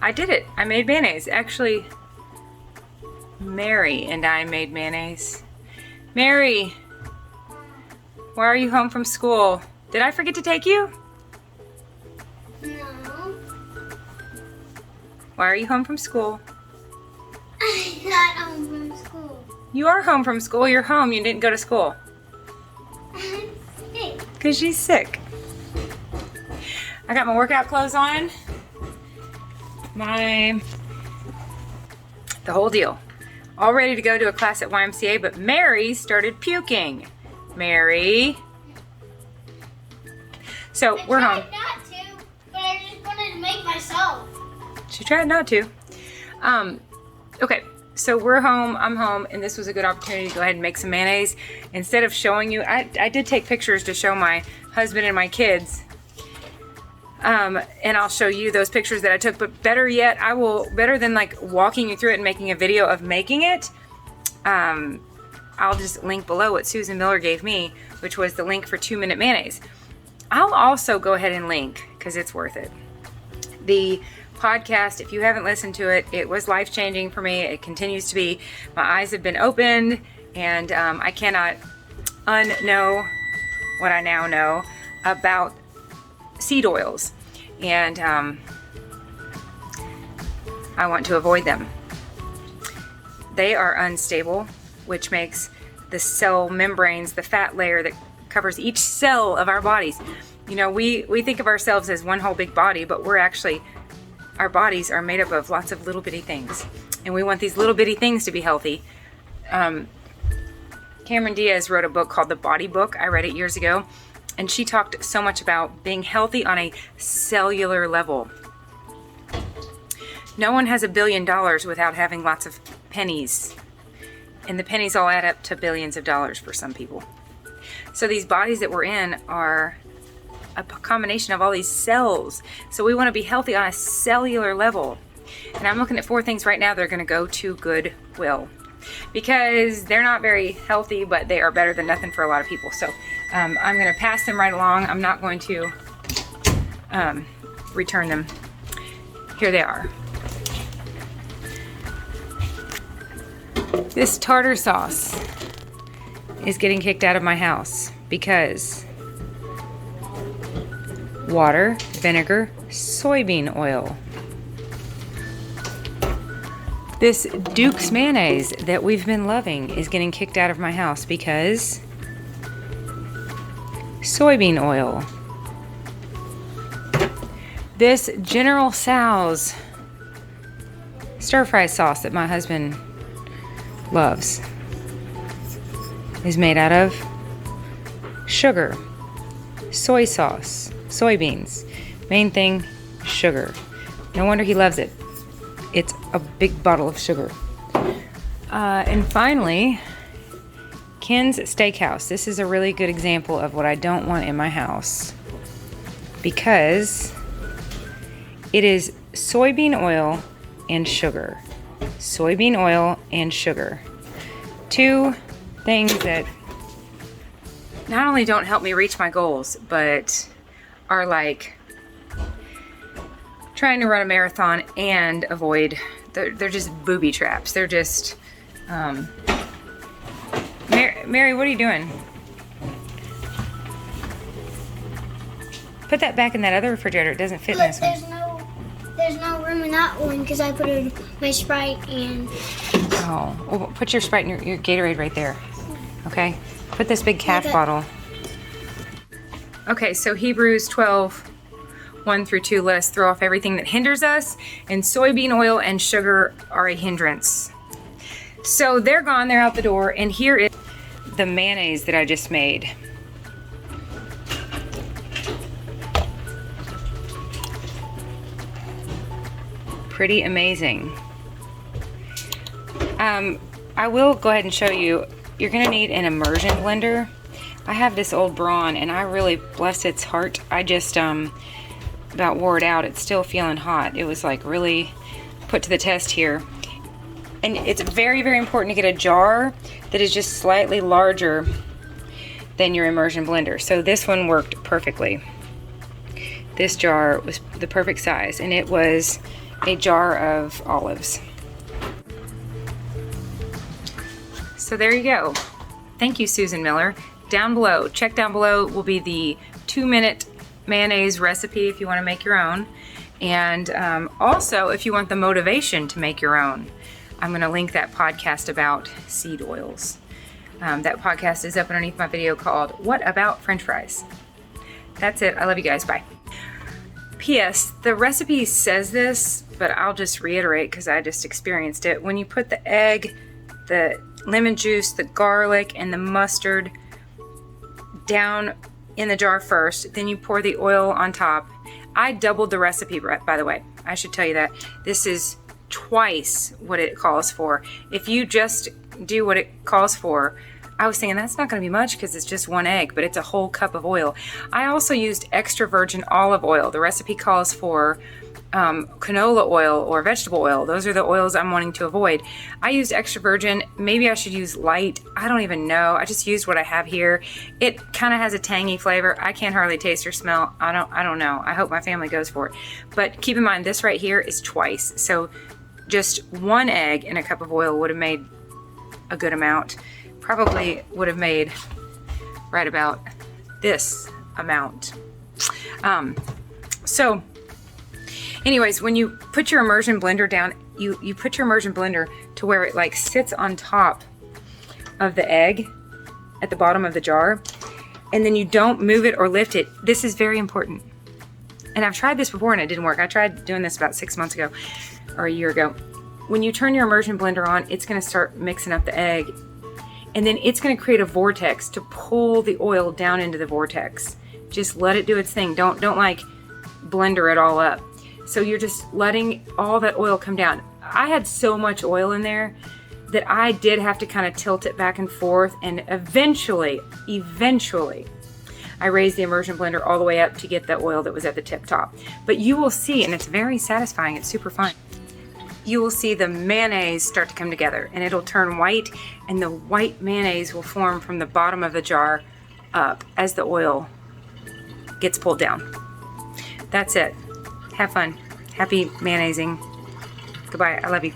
I did it. I made mayonnaise. Actually, Mary and I made mayonnaise. Mary, why are you home from school? Did I forget to take you? No. Why are you home from school? I'm not home from school. You are home from school. You're home. You didn't go to school. I'm sick. Because she's sick. I got my workout clothes on. The whole deal. All ready to go to a class at YMCA, but Mary started puking. Mary. So we're home. I tried not to, but I just wanted to make myself. She tried not to. Okay, so we're home, I'm home, and this was a good opportunity to go ahead and make some mayonnaise. Instead of showing you, I did take pictures to show my husband and my kids. And I'll show you those pictures that I took, but better yet, better than like walking you through it and making a video of making it, I'll just link below what Susan Miller gave me, which was the link for 2-Minute Mayonnaise. I'll also go ahead and link, because it's worth it, the podcast. If you haven't listened to it, it was life-changing for me. It continues to be. My eyes have been opened, and I cannot unknow what I now know about seed oils, and I want to avoid them. They are unstable, which makes the cell membranes, the fat layer that covers each cell of our bodies. You know, we think of ourselves as one whole big body, but our bodies are made up of lots of little bitty things, and we want these little bitty things to be healthy. Cameron Diaz wrote a book called The Body Book. I read it years ago, and she talked so much about being healthy on a cellular level. No one has $1 billion without having lots of pennies, and the pennies all add up to billions of dollars for some people. So these bodies that we're in are a combination of all these cells. So we want to be healthy on a cellular level. And I'm looking at 4 things right now that are going to go to Goodwill, because they're not very healthy, but they are better than nothing for a lot of people. So I'm going to pass them right along. I'm not going to return them. Here they are. This tartar sauce is getting kicked out of my house because water, vinegar, soybean oil. This Duke's mayonnaise that we've been loving is getting kicked out of my house because soybean oil. This General Tso's stir-fry sauce that my husband loves is made out of sugar, soy sauce, soybeans. Main thing, sugar. No wonder he loves it. It's a big bottle of sugar. And finally, Ken's Steakhouse. This is a really good example of what I don't want in my house, because it is soybean oil and sugar. Soybean oil and sugar. 2 things that not only don't help me reach my goals, but are like trying to run a marathon and avoid, they're just booby traps. They're just, Mary, what are you doing? Put that back in that other refrigerator. It doesn't fit in this one. There's no room in that one because I put my Sprite in. Oh, well, put your Sprite and your Gatorade right there. Okay? Put this big calf bottle. Okay, so Hebrews 12, 1-2, let us throw off everything that hinders us, and soybean oil and sugar are a hindrance. So they're gone, they're out the door, and here is the mayonnaise that I just made. Pretty amazing. I will go ahead and show you. You're gonna need an immersion blender. I have this old Braun, and I really, bless its heart, I just about wore it out. It's still feeling hot. It was like really put to the test here. And it's very, very important to get a jar that is just slightly larger than your immersion blender. So this one worked perfectly. This jar was the perfect size, and it was a jar of olives. So there you go. Thank you, Susan Miller. Down below, check down below will be the 2-minute mayonnaise recipe if you want to make your own. And also, if you want the motivation to make your own, I'm going to link that podcast about seed oils. That podcast is up underneath my video called What About French Fries? That's it. I love you guys. Bye. P.S. The recipe says this, but I'll just reiterate because I just experienced it. When you put the egg, the lemon juice, the garlic, and the mustard down in the jar first, then you pour the oil on top. I doubled the recipe, by the way. I should tell you that. This is twice what it calls for. If you just do what it calls for, I was thinking that's not going to be much because it's just 1 egg, but it's a whole cup of oil. I also used extra virgin olive oil. The recipe calls for canola oil or vegetable oil. Those are the oils I'm wanting to avoid. I used extra virgin. Maybe I should use light. I don't even know. I just used what I have here. It kind of has a tangy flavor. I can't hardly taste or smell. I don't know. I hope my family goes for it. But keep in mind, this right here is twice. So just 1 egg in a cup of oil would have made a good amount. Probably would have made right about this amount. So anyways, when you put your immersion blender down, you put your immersion blender to where it like sits on top of the egg at the bottom of the jar, and then you don't move it or lift it. This is very important. And I've tried this before and it didn't work. I tried doing this about 6 months ago or a year ago. When you turn your immersion blender on, it's gonna start mixing up the egg, and then it's gonna create a vortex to pull the oil down into the vortex. Just let it do its thing. Don't like blender it all up. So you're just letting all that oil come down. I had so much oil in there that I did have to kind of tilt it back and forth, and eventually, I raised the immersion blender all the way up to get the oil that was at the tip top. But you will see, and it's very satisfying, it's super fun. You will see the mayonnaise start to come together, and it'll turn white, and the white mayonnaise will form from the bottom of the jar up as the oil gets pulled down. That's it. Have fun. Happy mayonnaising. Goodbye. I love you.